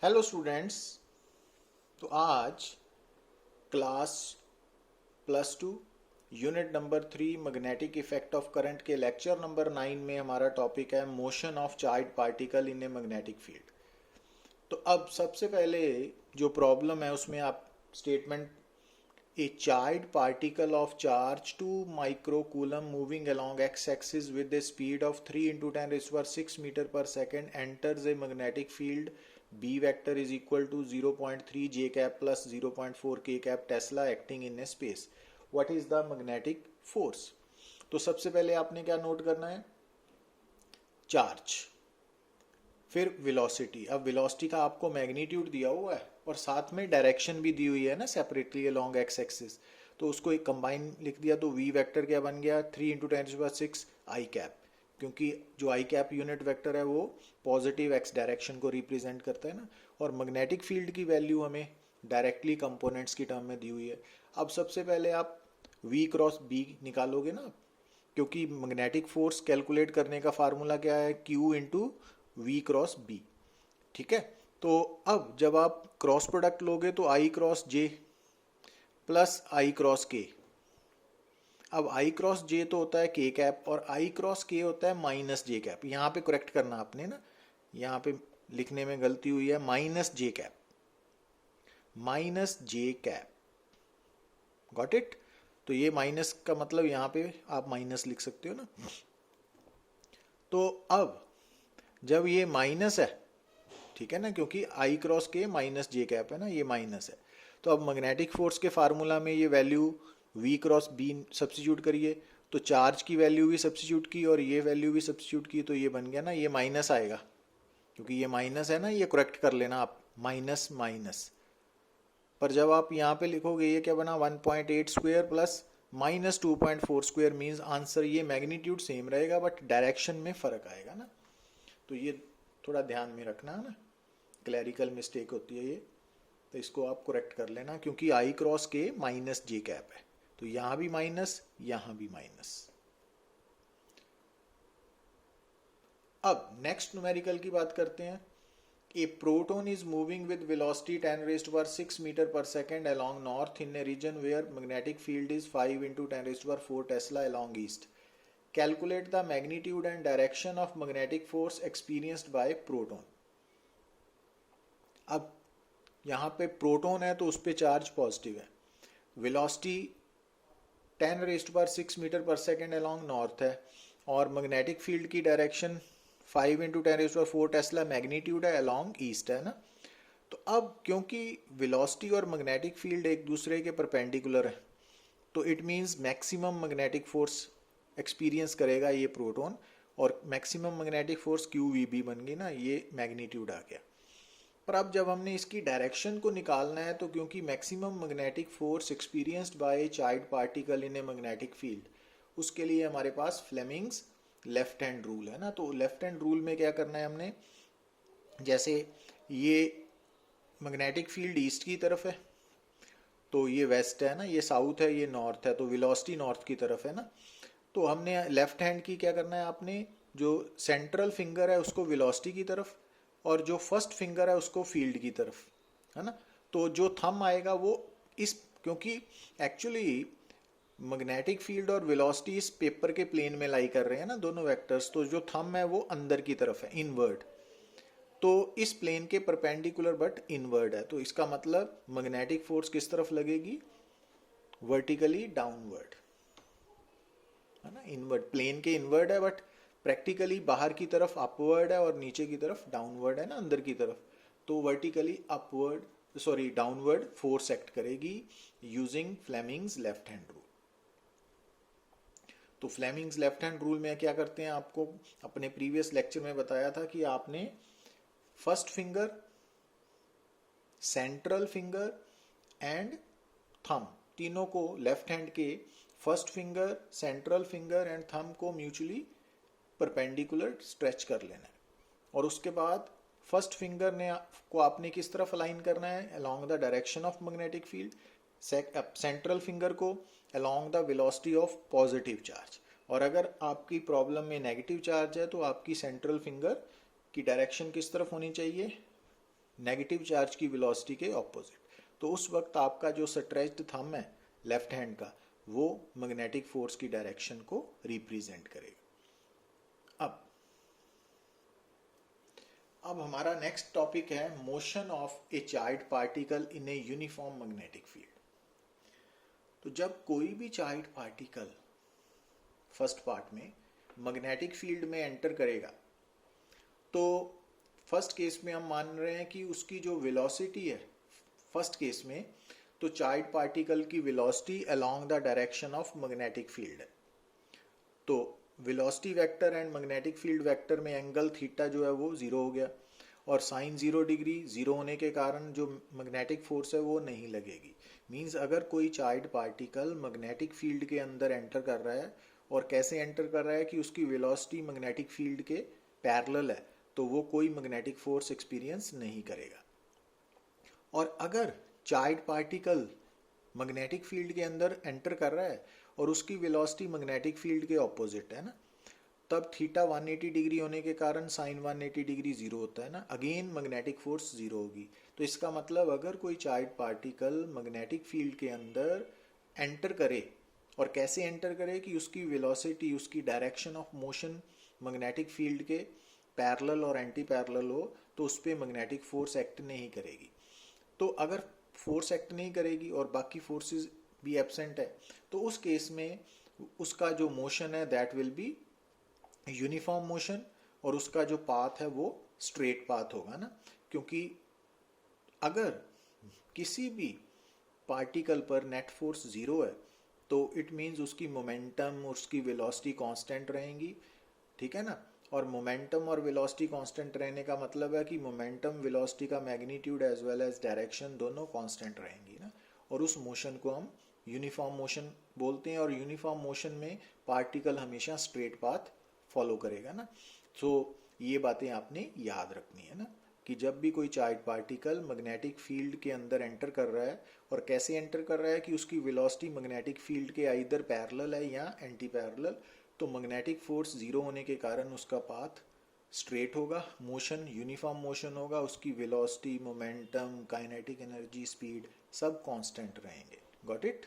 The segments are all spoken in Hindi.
Hello students. तो आज class +2 unit number 3 magnetic effect of current के लेक्चर नंबर 9 में हमारा टॉपिक है motion of charge particle in a magnetic field. तो अब सबसे पहले जो प्रॉब्लम है उसमें आप statement A charge particle of charge 2 microcoulomb moving along x-axis with a speed of 3 into 10⁻6 meter per second enters a magnetic field B vector is equal to 0.3 j cap plus 0.4 k cap Tesla acting in a space. What is the magnetic force? तो सबसे पहले आपने क्या नोट करना है? चार्ज, फिर वेलोसिटी। अब वेलोसिटी का आपको मैग्नीट्यूड दिया हुआ है और साथ में डायरेक्शन भी दी हुई है ना, सेपरेटली अलोंग एक्स एक्सिस। तो उसको एक कंबाइन लिख दिया तो वी वेक्टर क्या बन गया? 3 इंटू 10⁻6 आई कैप, क्योंकि जो आई कैप यूनिट वेक्टर है वो पॉजिटिव एक्स डायरेक्शन को रिप्रेजेंट करता है ना। और मैग्नेटिक फील्ड की वैल्यू हमें डायरेक्टली कंपोनेंट्स की टर्म में दी हुई है। अब सबसे पहले आप वी क्रॉस बी निकालोगे ना, क्योंकि मैग्नेटिक फोर्स कैलकुलेट करने का फार्मूला क्या है? Q into v cross B. ठीक है, तो अब जब आप क्रॉस प्रोडक्ट लोगे तो आई क्रॉस जे प्लस आई क्रॉस के। अब आई क्रॉस जे तो होता है के कैप और आई क्रॉस के होता है माइनस जे कैप। यहाँ पे करेक्ट करना आपने ना, यहाँ पे लिखने में गलती हुई है, minus J cap, minus J cap. Got it? तो ये माइनस का मतलब यहाँ पे आप माइनस लिख सकते हो ना। तो अब जब ये माइनस है, ठीक है ना, क्योंकि आई क्रॉस के माइनस जे कैप है ना, ये माइनस है। तो अब मैग्नेटिक फोर्स के फार्मूला में ये value v cross B substitute करिए, तो चार्ज की वैल्यू भी सब्स्टिट्यूट की और ये वैल्यू भी सब्स्टिट्यूट की, तो ये बन गया ना, ये माइनस आएगा क्योंकि ये माइनस है ना, ये करेक्ट कर लेना आप, माइनस माइनस। पर जब आप यहाँ पे लिखोगे ये क्या बना? 1.8 square plus minus 2.4 square means answer ये मैग्नीट्यूड सेम रहेगा बट डायरेक्शन में फर्क आएगा ना। तो ये थोड़ा ध्यान में रखना है ना, क्लैरिकल मिस्टेक होती है ये, तो इसको आप करेक्ट कर लेना, क्योंकि आई क्रॉस के माइनस जे कैप है, तो यहां भी माइनस यहां भी माइनस। अब नेक्स्ट न्यूमेरिकल की बात करते हैं। A proton is moving with velocity 10⁻6 metre per second along north in a region where magnetic field is 5 into 10⁻4 Tesla along east. Calculate the magnitude and direction of magnetic force experienced by proton. अब यहाँ पे प्रोटॉन है तो उस पर चार्ज पॉजिटिव है, velocity 10⁻6 metre per second along north है और मैग्नेटिक फील्ड की डायरेक्शन 5 इंटू 10⁻4 टेस्ला मैग्नीट्यूड है, अलॉन्ग ईस्ट है ना। तो अब क्योंकि वेलोसिटी और मैग्नेटिक फील्ड एक दूसरे के परपेंडिकुलर है, तो it means maximum magnetic force experience करेगा ये प्रोटॉन, और maximum magnetic force q v B बन गई ना, ये मैग्नीट्यूड आ गया। पर अब जब हमने इसकी डायरेक्शन को निकालना है, तो क्योंकि maximum magnetic force experienced bye A charge particle in a magnetic field, उसके लिए हमारे पास फ्लेमिंग्स लेफ्ट हैंड रूल है ना। तो लेफ्ट हैंड रूल में क्या करना है हमने, जैसे ये मैग्नेटिक फील्ड ईस्ट की तरफ है तो ये वेस्ट है ना, ये साउथ है, ये नॉर्थ है, तो वेलोसिटी नॉर्थ की तरफ है ना। तो हमने लेफ्ट हैंड की क्या करना है, आपने जो सेंट्रल फिंगर है उसको वेलोसिटी की तरफ और जो फर्स्ट फिंगर है उसको फील्ड की तरफ, है ना। तो जो थंब आएगा वो इस, क्योंकि एक्चुअली मैग्नेटिक फील्ड और वेलोसिटी इस पेपर के प्लेन में लाई कर रहे हैं ना दोनों वेक्टर्स, तो जो थंब है वो अंदर की तरफ है, इनवर्ड, तो इस प्लेन के परपेंडिकुलर बट इनवर्ड है। तो इसका मतलब मैग्नेटिक फोर्स किस तरफ लगेगी? वर्टिकली डाउनवर्ड, है ना। इनवर्ड, प्लेन के इनवर्ड है बट प्रैक्टिकली बाहर की तरफ अपवर्ड है और नीचे की तरफ डाउनवर्ड है ना, अंदर की तरफ। तो vertically upward, sorry downward force act करेगी using Fleming's left hand rule. तो फ्लेमिंग्स लेफ्ट हैंड रूल में क्या करते हैं, आपको अपने प्रीवियस लेक्चर में बताया था कि आपने first finger, central finger and thumb, तीनों को लेफ्ट हैंड के first finger, central finger and thumb को म्यूचुअली परपेंडिकुलर स्ट्रेच कर लेना है, और उसके बाद फर्स्ट फिंगर ने को आपने किस तरफ अलाइन करना है? Along the direction of magnetic field. Central finger को along the velocity of positive charge, और अगर आपकी प्रॉब्लम में नेगेटिव चार्ज है तो आपकी सेंट्रल फिंगर की डायरेक्शन किस तरफ होनी चाहिए? नेगेटिव चार्ज की वेलोसिटी के ऑपोजिट। तो उस वक्त आपका जो स्ट्रेच्ड थंब है लेफ्ट हैंड का, वो मैग्नेटिक फोर्स की डायरेक्शन को रिप्रेजेंट करेगा। अब हमारा नेक्स्ट टॉपिक है motion of A charge particle in a uniform magnetic field. तो जब कोई भी चार्ज पार्टिकल फर्स्ट पार्ट में मैग्नेटिक फील्ड में एंटर करेगा, तो फर्स्ट केस में हम मान रहे हैं कि उसकी जो वेलोसिटी है फर्स्ट केस में, तो चार्ज पार्टिकल की velocity along the direction of magnetic field है। तो velocity vector and magnetic field vector में एंगल थीटा जो है वो जीरो हो गया, और साइन 0 डिग्री जीरो होने के कारण जो मैग्नेटिक फोर्स है वो नहीं लगेगी। मींस अगर कोई चार्ज पार्टिकल मैग्नेटिक फील्ड के अंदर एंटर कर रहा है, और कैसे एंटर कर रहा है कि उसकी वेलोसिटी मैग्नेटिक फील्ड के पैरेलल है, तो वो कोई मैग्नेटिक फोर्स एक्सपीरियंस नहीं करेगा। और अगर चार्ज पार्टिकल मैग्नेटिक फील्ड के अंदर एंटर कर रहा है और उसकी वेलोसिटी मैग्नेटिक फील्ड के ऑपोजिट है ना, तब थीटा 180 डिग्री होने के कारण साइन 180 डिग्री जीरो होता है ना, अगेन मैग्नेटिक फोर्स जीरो होगी। तो इसका मतलब अगर कोई चार्ज पार्टिकल मैग्नेटिक फील्ड के अंदर एंटर करे, और कैसे एंटर करे कि उसकी वेलोसिटी, उसकी direction of motion magnetic field के पैरेलल और एंटी पैरेलल हो, तो उस पर मैग्नेटिक फोर्स एक्ट नहीं करेगी। तो अगर फोर्स एक्ट नहीं करेगी और बाकी फोर्सेस भी एब्सेंट है, तो उस केस में उसका जो मोशन है that will be uniform motion, और उसका जो पाथ है वो स्ट्रेट पाथ होगा ना, क्योंकि अगर किसी भी पार्टिकल पर नेट फोर्स जीरो है, तो इट मीन्स उसकी मोमेंटम, उसकी वेलोसिटी कांस्टेंट रहेंगी, ठीक है ना। और मोमेंटम और वेलोसिटी कांस्टेंट रहने का मतलब है कि मोमेंटम वेलोसिटी का magnitude as well as direction दोनों कांस्टेंट रहेंगी ना, और उस मोशन को हम यूनिफॉर्म मोशन बोलते हैं। और यूनिफॉर्म मोशन में पार्टिकल हमेशा स्ट्रेट पाथ फॉलो करेगा ना। तो ये बातें आपने याद रखनी है ना, कि जब भी कोई चार्ज पार्टिकल मैग्नेटिक फील्ड के अंदर एंटर कर रहा है, और कैसे एंटर कर रहा है कि उसकी वेलोसिटी मैग्नेटिक फील्ड के आइदर पैरेलल है या एंटी पैरेलल, तो मैग्नेटिक फोर्स जीरो होने के कारण उसका पाथ स्ट्रेट होगा, मोशन यूनिफॉर्म मोशन होगा, उसकी velocity, momentum, kinetic energy, speed सब कांस्टेंट रहेंगे। Got it.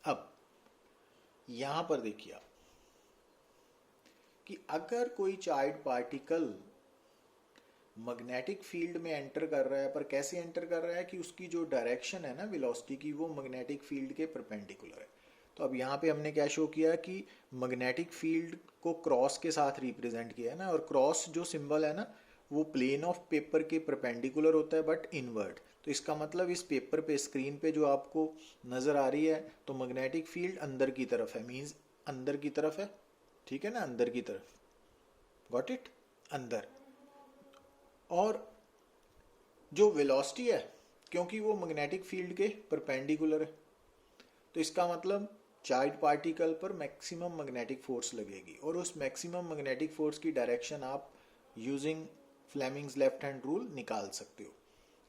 अब यहां पर देखिए आप कि अगर कोई चार्ज पार्टिकल मैग्नेटिक फील्ड में एंटर कर रहा है, पर कैसे एंटर कर रहा है कि उसकी जो डायरेक्शन है ना वेलोसिटी की, वो मैग्नेटिक फील्ड के परपेंडिकुलर है। तो अब यहाँ पे हमने क्या शो किया कि मैग्नेटिक फील्ड को क्रॉस के साथ रिप्रेजेंट किया है ना, और क्रॉस जो सिंबल है ना वो प्लेन ऑफ पेपर के परपेंडिकुलर होता है बट इनवर्ड। तो इसका मतलब इस पेपर पे, स्क्रीन पे जो आपको नजर आ रही है, तो मैग्नेटिक फील्ड अंदर की तरफ है, मीन्स अंदर की तरफ है, ठीक है ना, अंदर की तरफ। गॉट इट, अंदर। और जो वेलोसिटी है, क्योंकि वो मैग्नेटिक फील्ड के परपेंडिकुलर है, तो इसका मतलब चार्ज पार्टिकल पर मैक्सिमम मैग्नेटिक फोर्स लगेगी, और उस मैक्सिमम मैग्नेटिक फोर्स की डायरेक्शन आप using Fleming's left hand rule निकाल सकते हो,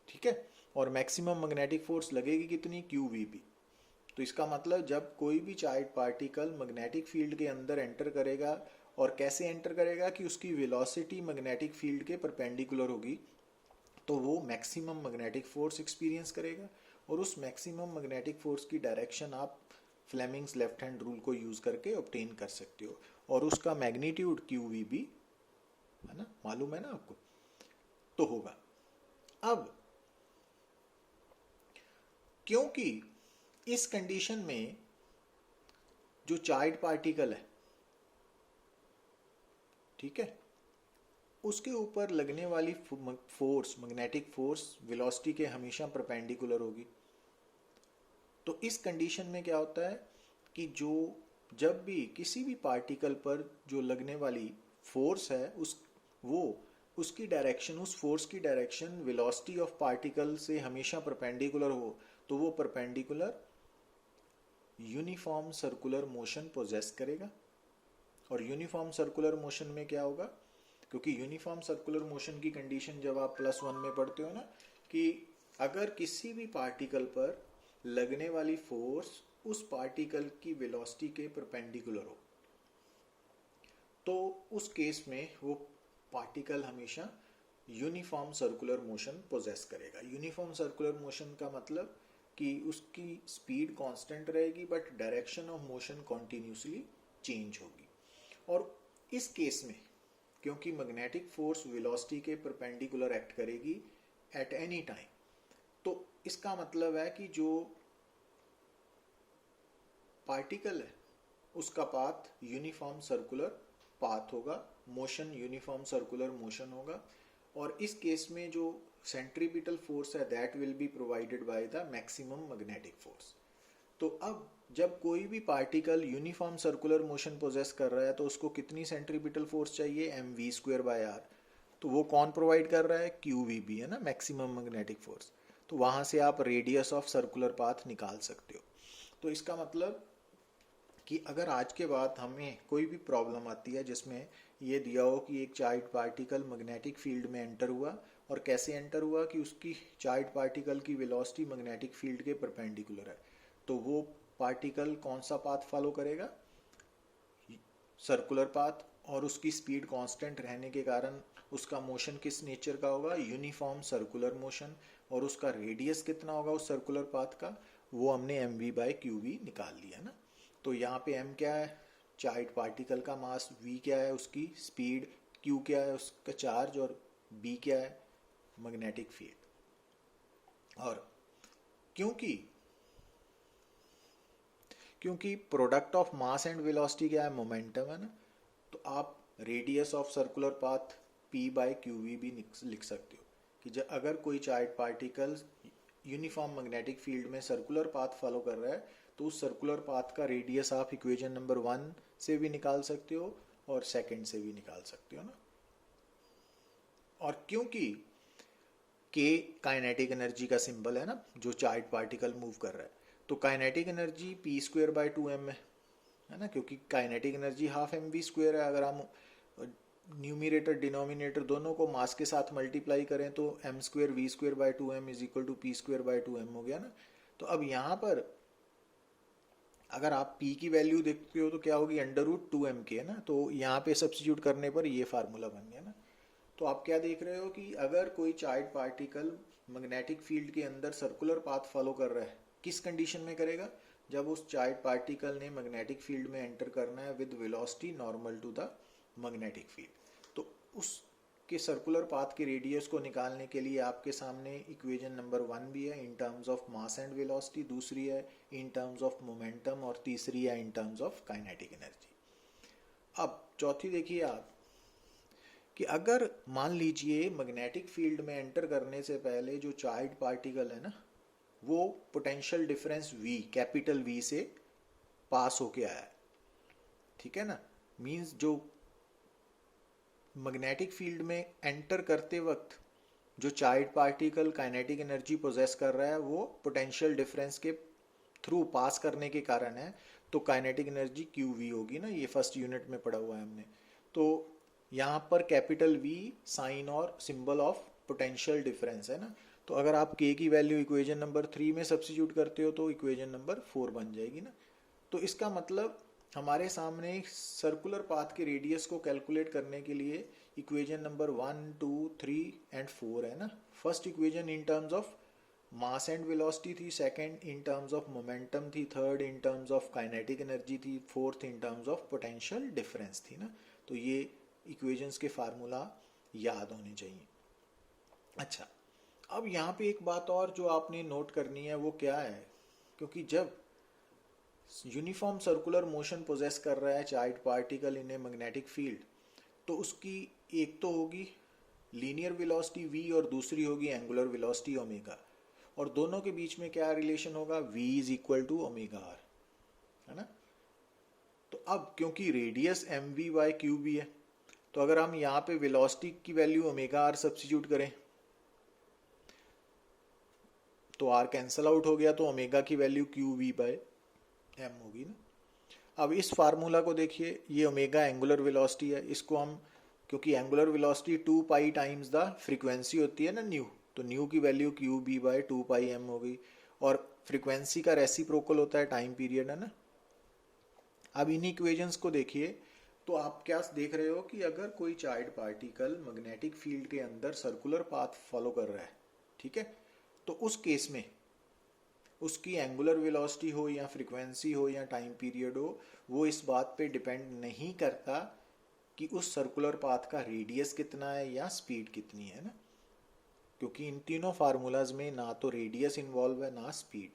ठीक है। और मैक्सिमम मैग्नेटिक फोर्स लगेगी कितनी, QVB। तो इसका मतलब जब कोई भी चार्ज पार्टिकल मैग्नेटिक फील्ड के अंदर एंटर करेगा, और कैसे एंटर करेगा कि उसकी वेलोसिटी मैग्नेटिक फील्ड के परपेंडिकुलर होगी, तो वो मैक्सिमम मैग्नेटिक फोर्स एक्सपीरियंस करेगा, और उस मैक्सिमम मैग्नेटिक फोर्स की डायरेक्शन आप फ्लेमिंग्स लेफ्ट हैंड रूल को यूज करके ऑब्टेन कर सकते हो, और उसका मैग्नीट्यूड QVB है ना, मालूम है ना आपको, तो होगा। अब क्योंकि इस कंडीशन में जो चार्ज पार्टिकल है, ठीक है, उसके ऊपर लगने वाली फोर्स, मैग्नेटिक फोर्स वेलोसिटी के हमेशा परपेंडिकुलर होगी। तो इस कंडीशन में क्या होता है कि जो जब भी किसी भी पार्टिकल पर जो लगने वाली फोर्स है, उसकी डायरेक्शन, उस फोर्स की डायरेक्शन वेलोसिटी ऑफ पार्टिकल से हमेशा परपेंडिकुलर हो, तो वो perpendicular uniform circular motion possess करेगा। और यूनिफॉर्म सर्कुलर मोशन में क्या होगा, क्योंकि यूनिफॉर्म सर्कुलर मोशन की कंडीशन जब आप +1 में पढ़ते हो ना, कि अगर किसी भी पार्टिकल पर लगने वाली फोर्स उस पार्टिकल की वेलोसिटी के परपेंडिकुलर हो, तो उस केस में वो पार्टिकल हमेशा यूनिफॉर्म सर्कुलर मोशन पोजेस करेगा। यूनिफॉर्म सर्कुलर मोशन का मतलब कि उसकी स्पीड कांस्टेंट रहेगी but direction of motion continuously change होगी। और इस केस में क्योंकि मैग्नेटिक फोर्स वेलोसिटी के परपेंडिकुलर एक्ट करेगी एट एनी टाइम, तो इसका मतलब है कि जो पार्टिकल है उसका पाथ यूनिफॉर्म सर्कुलर पाथ होगा, मोशन यूनिफॉर्म सर्कुलर मोशन होगा। और इस केस में जो सेंट्रीपिटल फोर्स है that will be provided by the maximum magnetic force. तो अब जब कोई भी particle uniform circular motion possess कर रहा है तो उसको कितनी सेंट्रीपिटल फोर्स चाहिए, mv²/r। तो वो कौन प्रोवाइड कर रहा है, QVB है ना, मैक्सिमम मैग्नेटिक फोर्स। तो वहां से आप रेडियस ऑफ सर्कुलर पाथ निकाल सकते हो। तो इसका मतलब कि अगर आज के बाद हमें कोई भी प्रॉब्लम आती है जिसमें ये दिया हो कि एक चार्ज पार्टिकल मैग्नेटिक फील्ड में एंटर हुआ, और कैसे एंटर हुआ कि उसकी चार्ज पार्टिकल की वेलोसिटी मैग्नेटिक फील्ड के परपेंडिकुलर है, तो वो पार्टिकल कौन सा पाथ फॉलो करेगा, सर्कुलर पाथ। और उसकी स्पीड कांस्टेंट रहने के कारण उसका मोशन किस नेचर का होगा, यूनिफॉर्म सर्कुलर मोशन। और उसका रेडियस कितना होगा उस सर्कुलर पाथ का, वो हमने mv/qv निकाल लिया ना। तो यहाँ पे m क्या है, चार्ज पार्टिकल का मास, v क्या है उसकी स्पीड, q क्या है उसका चार्ज, और b क्या है मैग्नेटिक फील्ड। और क्योंकि product of mass and velocity क्या है, मोमेंटम है ना, तो आप radius of circular path p/qv भी लिख सकते हो कि जब अगर कोई charge particle uniform magnetic field में सर्कुलर पाथ फॉलो कर रहा है तो उस सर्कुलर पाथ का रेडियस आप इक्वेशन नंबर 1 से भी निकाल सकते हो और सेकंड से भी निकाल सकते हो ना। और क्योंकि k काइनेटिक एनर्जी का सिंबल है ना, जो चार्ज पार्टिकल मूव कर रहा है, तो काइनेटिक एनर्जी p²/2m है ना, क्योंकि काइनेटिक एनर्जी हाफ mv² है। अगर हम न्यूमिनेटर डिनोमिनेटर दोनों को मास के साथ मल्टीप्लाई करें तो m² v²/2m = p²/2m हो गया ना। तो अब यहाँ पर अगर आप p की वैल्यू देखते हो तो क्या होगी, √2m है ना, तो यहाँ पे सब्स्टिट्यूट करने पर ये फार्मूला बन गया ना। तो आप क्या देख रहे हो कि अगर कोई चार्ज पार्टिकल मैग्नेटिक फील्ड के अंदर सर्कुलर पाथ फॉलो कर रहा है, किस कंडीशन में करेगा, जब उस चार्ज पार्टिकल ने मैग्नेटिक फील्ड में एंटर करना है with velocity normal to the magnetic field. तो उसके सर्कुलर पाथ के रेडियस को निकालने के लिए आपके सामने इक्वेशन नंबर 1 भी है इन terms of mass and velocity, दूसरी है इन टर्म्स ऑफ मोमेंटम, और तीसरी है इन टर्म्स ऑफ काइनेटिक एनर्जी। अब चौथी देखिए आप कि अगर मान लीजिए मैग्नेटिक फील्ड में एंटर करने से पहले जो चार्ज पार्टिकल है ना, वो potential difference V, capital V से पास होके आया है, ठीक है ना, मींस जो मैग्नेटिक फील्ड में एंटर करते वक्त जो charge particle kinetic energy possess कर रहा है वो पोटेंशियल डिफरेंस के थ्रू पास करने के कारण है, तो काइनेटिक एनर्जी QV होगी ना, ये फर्स्ट यूनिट में पढ़ा हुआ है हमने। तो यहाँ पर कैपिटल V साइन और सिंबल ऑफ पोटेंशियल डिफरेंस है ना। तो अगर आप k की वैल्यू इक्वेशन नंबर 3 में सब्स्टिट्यूट करते हो तो इक्वेशन नंबर 4 बन जाएगी ना। तो इसका मतलब हमारे सामने सर्कुलर पाथ के रेडियस को कैलकुलेट करने के लिए इक्वेशन नंबर 1, 2, 3 एंड 4 है ना। First equation in terms of mass and velocity थी, second in terms of momentum थी, third in terms of kinetic energy थी, fourth in terms of potential difference थी ना। तो ये इक्वेशंस के फार्मूला याद होने चाहिए। अच्छा, अब यहाँ पे एक बात और जो आपने नोट करनी है वो क्या है, क्योंकि जब यूनिफॉर्म सर्कुलर मोशन पोजेस कर रहा है charge particle in a magnetic field, तो उसकी एक तो होगी लीनियर वेलोसिटी v और दूसरी होगी एंगुलर वेलोसिटी ओमेगा, और दोनों के बीच में क्या रिलेशन होगा, v = ω/r है ना। तो अब क्योंकि रेडियस mv/qb है, तो अगर हम यहाँ पे वेलोसिटी की वैल्यू ω/r सब्स्टिट्यूट करें तो r कैंसल आउट हो गया, तो ओमेगा की वैल्यू qv/m होगी ना। अब इस फार्मूला को देखिए, ये ओमेगा एंगुलर वेलोसिटी है, इसको हम क्योंकि angular velocity 2π times the frequency होती है ना न्यू, तो न्यू की वैल्यू qb/2πm हो गई, और फ्रीक्वेंसी का रेसिप्रोकल होता है टाइम पीरियड है ना। अब इन इक्वेशंस को देखिए तो आप क्या देख रहे हो कि अगर कोई चार्ज पार्टिकल मैग्नेटिक फील्ड के अंदर सर्कुलर पाथ फॉलो कर रहा है, ठीक है, तो उस केस में उसकी एंगुलर वेलोसिटी हो या फ्रीक्वेंसी हो या टाइम पीरियड हो, वो इस बात पे डिपेंड नहीं करता कि उस सर्कुलर पाथ का रेडियस कितना है या स्पीड कितनी है ना, क्योंकि इन तीनों फार्मूलाज में ना तो रेडियस इन्वॉल्व है ना स्पीड,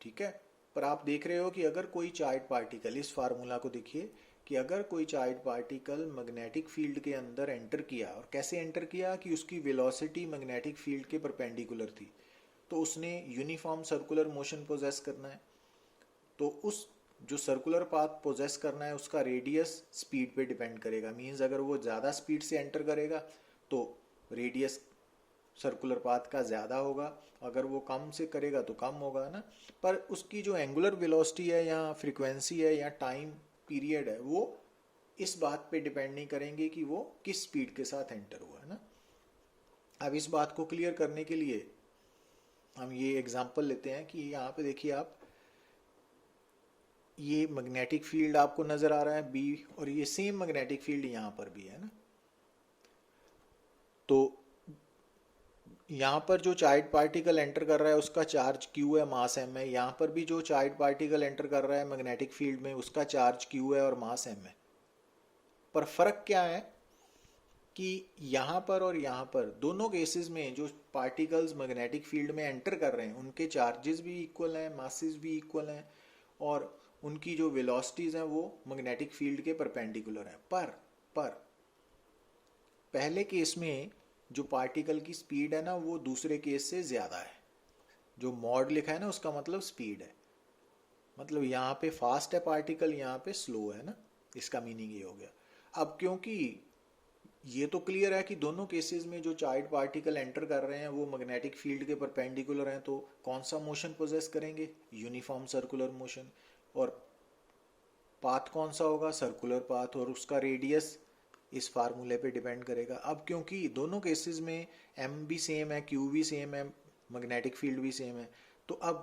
ठीक है। पर आप देख रहे हो कि अगर कोई चार्ज पार्टिकल, इस फार्मूला को देखिए कि अगर कोई चार्ज पार्टिकल मैग्नेटिक फील्ड के अंदर एंटर किया, और कैसे एंटर किया कि उसकी वेलोसिटी मैग्नेटिक फील्ड के परपेंडिकुलर थी, तो उसने यूनिफॉर्म सर्कुलर मोशन पोजेस करना है, तो उस जो सर्कुलर पाथ पोजेस करना है उसका रेडियस स्पीड पे डिपेंड करेगा। मींस अगर वो ज़्यादा स्पीड से एंटर करेगा तो रेडियस सर्कुलर पाथ का ज़्यादा होगा, अगर वो कम से करेगा तो कम होगा ना। पर उसकी जो एंगुलर वेलोसिटी है या फ्रीक्वेंसी है या टाइम पीरियड है, वो इस बात पे डिपेंड नहीं करेंगे कि वो किस स्पीड के साथ एंटर हुआ है ना। अब इस बात को क्लियर करने के लिए हम ये एग्जांपल लेते हैं कि यहाँ पे देखिए आप, ये मैग्नेटिक फील्ड आपको नजर आ रहा है बी, और ये सेम मैग्नेटिक फील्ड यहाँ पर भी है ना। तो यहाँ पर जो चार्ज पार्टिकल एंटर कर रहा है उसका चार्ज क्यू है, मास एम है। यहाँ पर भी जो चार्ज पार्टिकल एंटर कर रहा है मैग्नेटिक फील्ड में उसका चार्ज क्यू है और मास एम है। पर फर्क क्या है कि यहाँ पर और यहाँ पर दोनों केसेस में जो पार्टिकल्स मैग्नेटिक फील्ड में एंटर कर रहे हैं उनके चार्जेस भी इक्वल हैं, मासेस भी इक्वल हैं, और उनकी जो वेलोसिटीज हैं वो मैग्नेटिक फील्ड के परपेंडिकुलर हैं। पर पहले केस में जो पार्टिकल की स्पीड है ना वो दूसरे केस से ज़्यादा है। जो मॉड लिखा है ना उसका मतलब स्पीड है, मतलब यहाँ पे फास्ट है पार्टिकल, यहाँ पे स्लो है ना, इसका मीनिंग ये हो गया। अब क्योंकि ये तो क्लियर है कि दोनों केसेस में जो चार्ज पार्टिकल एंटर कर रहे हैं वो मैग्नेटिक फील्ड के परपेंडिकुलर हैं, तो कौन सा मोशन पोजेस करेंगे? Uniform circular motion. और पाथ कौन सा होगा? सर्कुलर पाथ, और उसका रेडियस इस फार्मूले पे डिपेंड करेगा। अब क्योंकि दोनों केसेस में एम भी सेम है, क्यू भी सेम है, मैग्नेटिक फील्ड भी सेम है, तो अब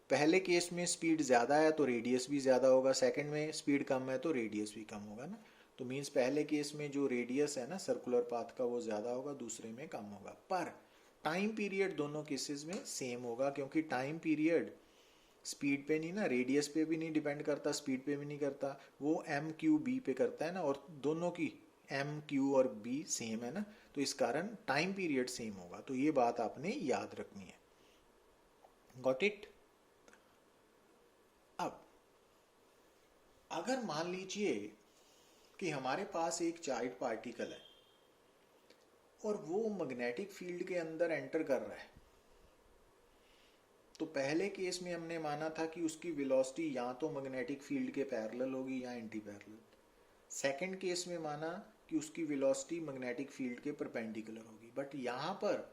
पहले केस में स्पीड ज़्यादा है तो रेडियस भी ज़्यादा होगा, सेकंड में स्पीड कम है तो रेडियस भी कम होगा ना। तो मीन्स पहले केस में जो रेडियस है ना सर्कुलर पाथ का वो ज़्यादा होगा, दूसरे में कम होगा। पर टाइम पीरियड दोनों केसेस में सेम होगा, क्योंकि टाइम पीरियड स्पीड पे नहीं ना, रेडियस पे भी नहीं डिपेंड करता, स्पीड पे भी नहीं करता, वो एम क्यू बी पे करता है ना, और दोनों की एम क्यू और बी सेम है ना, तो इस कारण टाइम पीरियड सेम होगा। तो ये बात आपने याद रखनी है। Got it? अब अगर मान लीजिए कि हमारे पास एक चार्ज पार्टिकल है और वो मैग्नेटिक फील्ड के अंदर एंटर कर रहा है, तो पहले केस में हमने माना था कि उसकी वेलोसिटी या तो मैग्नेटिक फील्ड के पैरेलल होगी या एंटी पैरेलल। सेकंड केस में माना कि उसकी वेलोसिटी मैग्नेटिक फील्ड के परपेंडिकुलर होगी। बट यहाँ पर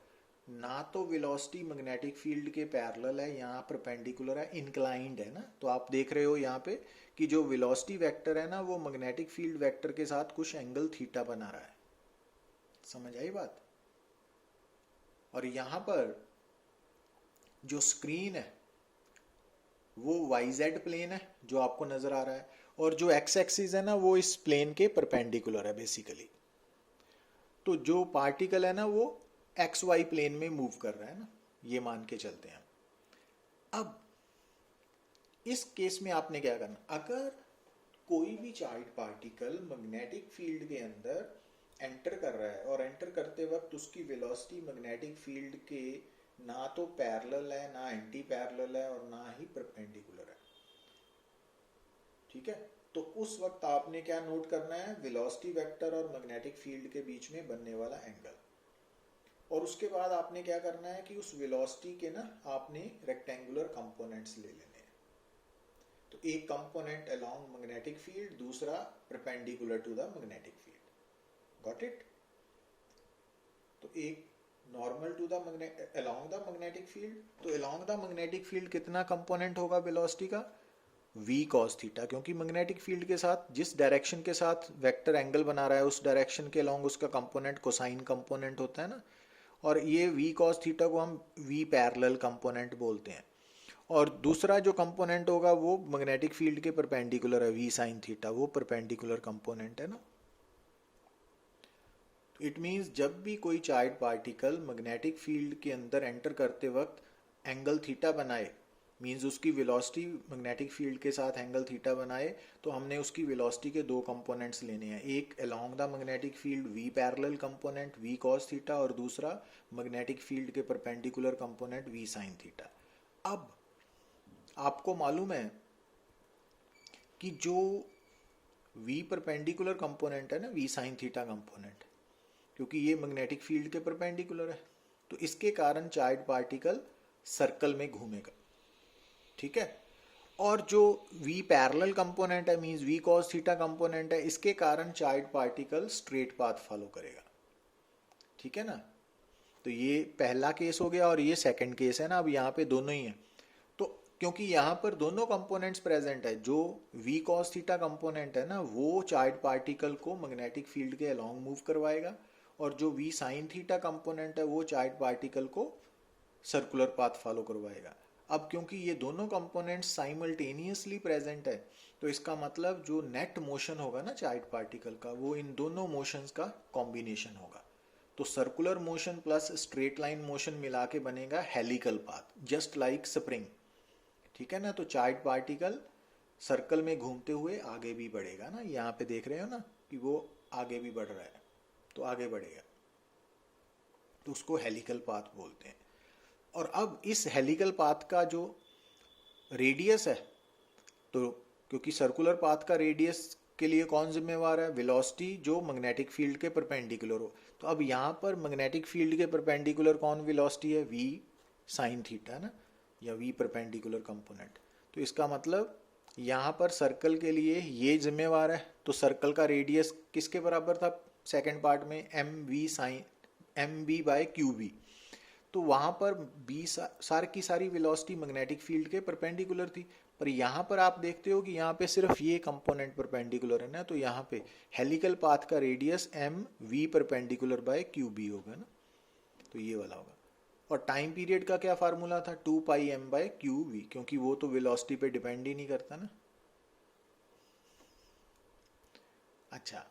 ना तो वेलोसिटी मैग्नेटिक फील्ड के पैरेलल है, यहाँ परपेंडिकुलर है, इंक्लाइंड है ना। तो आप देख रहे हो यहाँ पे कि जो वेलोसिटी वेक्टर है ना वो मैग्नेटिक फील्ड वेक्टर के साथ कुछ एंगल थीटा बना रहा है। समझ आई बात? और यहाँ पर जो स्क्रीन है वो YZ प्लेन है जो आपको नजर आ रहा है, और जो एक्स एक्सिस है ना वो इस प्लेन के परपेंडिकुलर है बेसिकली। तो जो पार्टिकल है ना वो XY प्लेन में मूव कर रहा है ना, ये मान के चलते हैं। अब इस केस में आपने क्या करना, अगर कोई भी चार्ज पार्टिकल मैग्नेटिक फील्ड के अंदर एंटर कर रहा है और एंटर करते वक्त उसकी वेलोसिटी मैग्नेटिक फील्ड के ना तो पैरेलल है, ना एंटी पैरेलल है, और ना ही परपेंडिकुलर है, ठीक है। तो उस वक्त आपने क्या नोट करना है? वेलोसिटी वेक्टर और मैग्नेटिक फील्ड के बीच में बनने वाला एंगल। और उसके बाद आपने क्या करना है कि उस वेलोसिटी के ना आपने रेक्टेंगुलर कंपोनेंट्स ले लेने हैं। तो एक कंपोनेंट अलोंग मैग्नेटिक फील्ड, दूसरा perpendicular to the magnetic field. Got it? तो एक normal to the along the magnetic field, तो अलोंग द मैग्नेटिक फील्ड कितना कंपोनेंट होगा वेलोसिटी का? v cos थीटा, क्योंकि मैग्नेटिक फील्ड के साथ जिस डायरेक्शन के साथ वेक्टर एंगल बना रहा है उस डायरेक्शन के अलोंग उसका कंपोनेंट कोसाइन कंपोनेंट होता है ना। और ये v cos थीटा को हम v पैरेलल कंपोनेंट बोलते हैं। और दूसरा जो कंपोनेंट होगा वो मैग्नेटिक फील्ड के परपेंडिकुलर है, वी साइन थीटा, वो परपेंडिकुलर कंपोनेंट है ना। इट मीन्स जब भी कोई चार्ज पार्टिकल मैग्नेटिक फील्ड के अंदर एंटर करते वक्त एंगल थीटा बनाए, मीन्स उसकी वेलोसिटी मैग्नेटिक फील्ड के साथ एंगल थीटा बनाए, तो हमने उसकी वेलोसिटी के दो कंपोनेंट्स लेने हैं, एक along the magnetic field V parallel component V cos theta और दूसरा मैग्नेटिक फील्ड के perpendicular component V sine theta. अब आपको मालूम है कि जो वी परपेंडिकुलर कंपोनेंट है ना, वी साइन थीटा कंपोनेंट, क्योंकि ये मैग्नेटिक फील्ड के परपेंडिकुलर है, तो इसके कारण चार्ज पार्टिकल सर्कल में घूमेगा, ठीक है। और जो v पैरेलल कंपोनेंट है, means v cos theta component है, इसके कारण charge particle straight path follow करेगा, ठीक है ना। तो ये पहला केस हो गया और ये सेकंड केस है ना। अब यहाँ पे दोनों ही हैं, तो क्योंकि यहाँ पर दोनों कंपोनेंट्स प्रेजेंट है, जो v cos थीटा कंपोनेंट है ना वो चार्ज पार्टिकल को मैग्नेटिक फील्ड के अलोंग मूव करवाएगा, और जो v साइन थीटा कंपोनेंट है वो चार्ज पार्टिकल को सर्कुलर पाथ फॉलो करवाएगा। अब क्योंकि ये दोनों कंपोनेंट्स साइमल्टेनियसली प्रेजेंट है, तो इसका मतलब जो नेट मोशन होगा ना चार्ज पार्टिकल का, वो इन दोनों मोशंस का कॉम्बिनेशन होगा। तो circular motion plus straight line motion मिला के बनेगा helical path, just like spring, ठीक है ना। तो चार्ज पार्टिकल सर्कल में घूमते हुए आगे भी बढ़ेगा ना, यहाँ पे देख रहे हो ना कि वो आगे भी बढ़ रहा है, तो आगे बढ़ेगा, तो उसको हेलिकल पाथ बोलते हैं। और अब इस हेलिकल पाथ का जो रेडियस है, तो क्योंकि सर्कुलर पाथ का रेडियस के लिए कौन जिम्मेवार है, वेलोसिटी जो मैग्नेटिक फील्ड के परपेंडिकुलर हो। तो अब यहाँ पर मैग्नेटिक फील्ड के परपेंडिकुलर कौन वेलोसिटी है, v साइन थीटा ना, या v परपेंडिकुलर कंपोनेंट। तो इसका मतलब यहाँ पर सर्कल के लिए ये जिम्मेवार है, तो सर्कल का रेडियस किसके बराबर था सेकेंड पार्ट में, M V by Q B. तो वहां पर बी सारी की सारी वेलोसिटी मैग्नेटिक फील्ड के परपेंडिकुलर थी, पर यहाँ पर आप देखते हो कि यहाँ पे सिर्फ ये कंपोनेंट परपेंडिकुलर है ना, तो यहाँ पे हेलिकल पाथ का radius M V perpendicular by Q B होगा ना, तो ये वाला होगा। और टाइम पीरियड का क्या फार्मूला था, 2 पाई एम बाय क्यू वी, क्योंकि वो तो वेलोसिटी पे डिपेंड ही नहीं करता ना। अच्छा,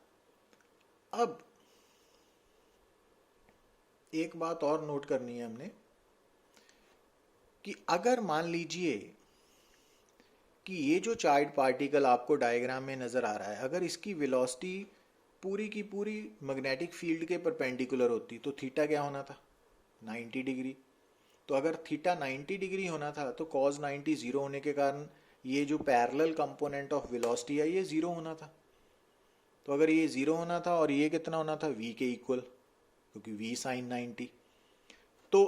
अब एक बात और नोट करनी है हमने कि अगर मान लीजिए कि ये जो चार्ज पार्टिकल आपको डायग्राम में नजर आ रहा है, अगर इसकी वेलोसिटी पूरी की पूरी मैग्नेटिक फील्ड के परपेंडिकुलर होती तो थीटा क्या होना था, 90 डिग्री। तो अगर थीटा 90 डिग्री होना था तो cos 90 जीरो होने के कारण ये जो पैरेलल कंपोनेंट ऑफ वेलोसिटी है ये जीरो होना था। तो अगर ये जीरो होना था और ये कितना होना था, v के इक्वल, क्योंकि v साइन 90, तो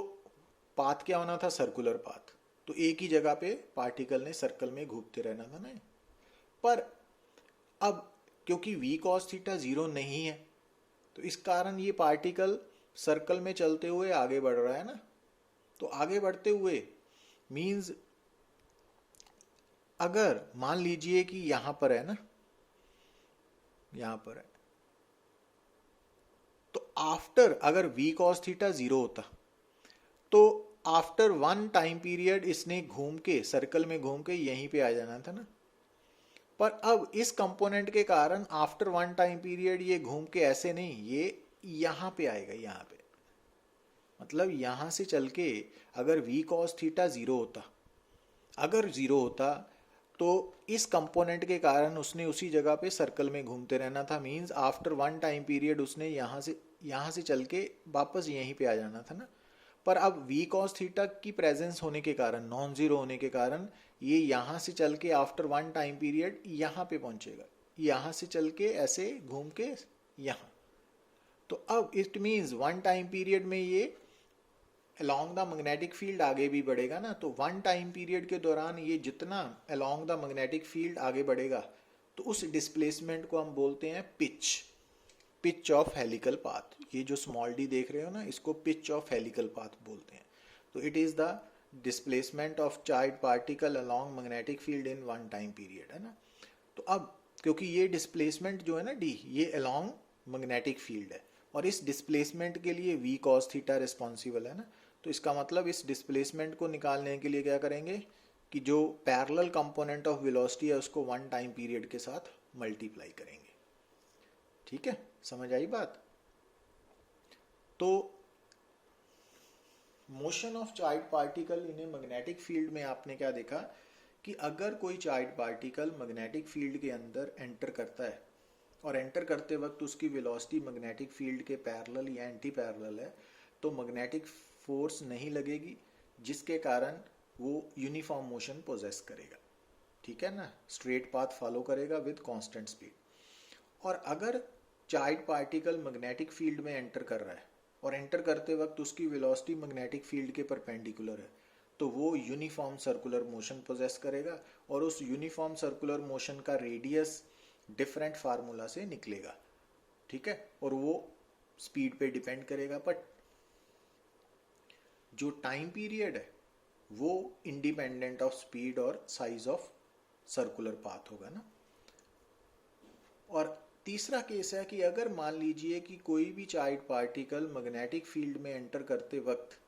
पाथ क्या होना था, सर्कुलर पाथ। तो एक ही जगह पे पार्टिकल ने सर्कल में घूमते रहना था ना। पर अब क्योंकि v cos थीटा जीरो नहीं है, तो इस कारण ये पार्टिकल सर्कल में चलते हुए आगे बढ़ रहा है ना। तो आगे बढ़ते हुए मींस अगर मान लीजिए कि यहां पर है ना, यहां पर है, तो आफ्टर अगर v cos थीटा जीरो होता तो आफ्टर वन टाइम पीरियड इसने घूम के सर्कल में घूम के यहीं पे आ जाना था ना। पर अब इस कंपोनेंट के कारण आफ्टर वन टाइम पीरियड ये घूम के ऐसे नहीं, ये यहां पे आएगा, यहां पे, मतलब यहां से चल के अगर v cos थीटा जीरो होता, अगर जीरो होता तो इस कंपोनेंट के कारण उसने उसी जगह पे सर्कल में घूमते रहना था। Means after one time period उसने यहां से चल के वापस यहीं पे आ जाना था ना। पर अब v cos थीटा की प्रेजेंस होने के कारण, नॉन जीरो होने के कारण, ये यहां से चल के आफ्टर वन टाइम पीरियड यहां पे पहुंचेगा, यहां से चल के ऐसे घूम के यहां। तो अब it means one time period में ये अलोंग द मैग्नेटिक फील्ड आगे भी बढ़ेगा ना। तो वन टाइम पीरियड के दौरान ये जितना अलोंग द मैग्नेटिक फील्ड आगे बढ़ेगा, तो उस डिस्प्लेसमेंट को हम बोलते हैं पिच ऑफ हेलिकल पाथ। ये जो स्मॉल डी देख रहे हो ना, इसको पिच ऑफ हेलिकल पाथ बोलते हैं। तो it is the displacement of charge particle along magnetic field in one time period, है ना। तो अब क्योंकि ये डिस्प्लेसमेंट जो है ना डी, ये अलोंग मैग्नेटिक फील्ड है, और इस डिस्प्लेसमेंट के लिए v cos थीटा रिस्पॉन्सिबल है ना। तो इसका मतलब इस डिस्प्लेसमेंट को निकालने के लिए क्या करेंगे, कि जो पैरेलल कंपोनेंट ऑफ वेलोसिटी है उसको वन टाइम पीरियड के साथ मल्टीप्लाई करेंगे। ठीक है, समझ आई बात। तो motion of charge particle in a magnetic field में आपने क्या देखा कि अगर कोई चार्ज पार्टिकल मैग्नेटिक फील्ड के अंदर एंटर करता है और एंटर करते वक्त उसकी वेलोसिटी मैग्नेटिक फील्ड के पैरेलल या एंटी पैरेलल है, तो मैग्नेटिक फोर्स नहीं लगेगी, जिसके कारण वो यूनिफॉर्म मोशन पोजेस करेगा। ठीक है ना, स्ट्रेट पाथ फॉलो करेगा विद कांस्टेंट स्पीड। और अगर चार्ज पार्टिकल मैग्नेटिक फील्ड में एंटर कर रहा है और एंटर करते वक्त उसकी वेलोसिटी मैग्नेटिक फील्ड के परपेंडिकुलर है, तो वो यूनिफॉर्म सर्कुलर मोशन पोजेस करेगा और उस यूनिफॉर्म सर्कुलर मोशन का रेडियस डिफरेंट फार्मूला से निकलेगा। ठीक है, और वो स्पीड पे डिपेंड करेगा, बट जो टाइम पीरियड है वो इंडिपेंडेंट ऑफ स्पीड और साइज ऑफ सर्कुलर पाथ होगा ना। और तीसरा केस है कि अगर मान लीजिए कि कोई भी चार्ज पार्टिकल मैग्नेटिक फील्ड में एंटर करते वक्त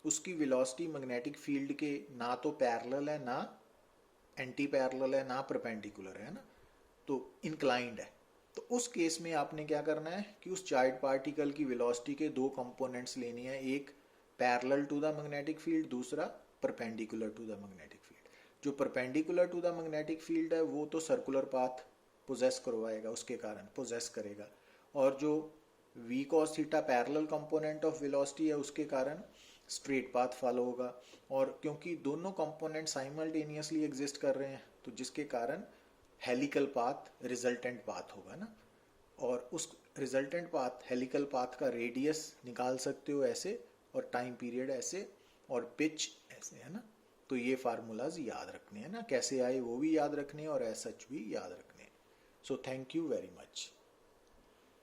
उसकी वेलोसिटी मैग्नेटिक फील्ड के ना तो पैरेलल है, ना एंटी पैरेलल है, ना परपेंडिकुलर है ना, तो इंक्लाइंड है, तो उस केस में आपने क्या करना है कि उस चार्ज पार्टिकल की वेलोसिटी के दो कंपोनेंट्स लेनी है, एक parallel to the magnetic field, दूसरा perpendicular to the magnetic field. जो perpendicular to the magnetic field है वो तो सर्कुलर पाथ पोजेस करवाएगा, उसके कारण पोजेस करेगा, और जो v cos theta parallel component of velocity है उसके कारण स्ट्रेट पाथ फॉलो होगा। और क्योंकि दोनों कंपोनेंट साइमल्टेनियसली एग्जिस्ट कर रहे हैं, तो जिसके कारण हेलिकल पाथ रिजल्टेंट पाथ होगा ना, और उस रिजल्टेंट पाथ हेलिकल पाथ का रेडियस निकाल सकते हो ऐसे, और टाइम पीरियड ऐसे, और पिच ऐसे, है ना। तो ये फार्मूलाज याद रखने हैं ना, कैसे आए वो भी याद रखने हैं और एज सच भी याद रखने हैं। So thank you very much.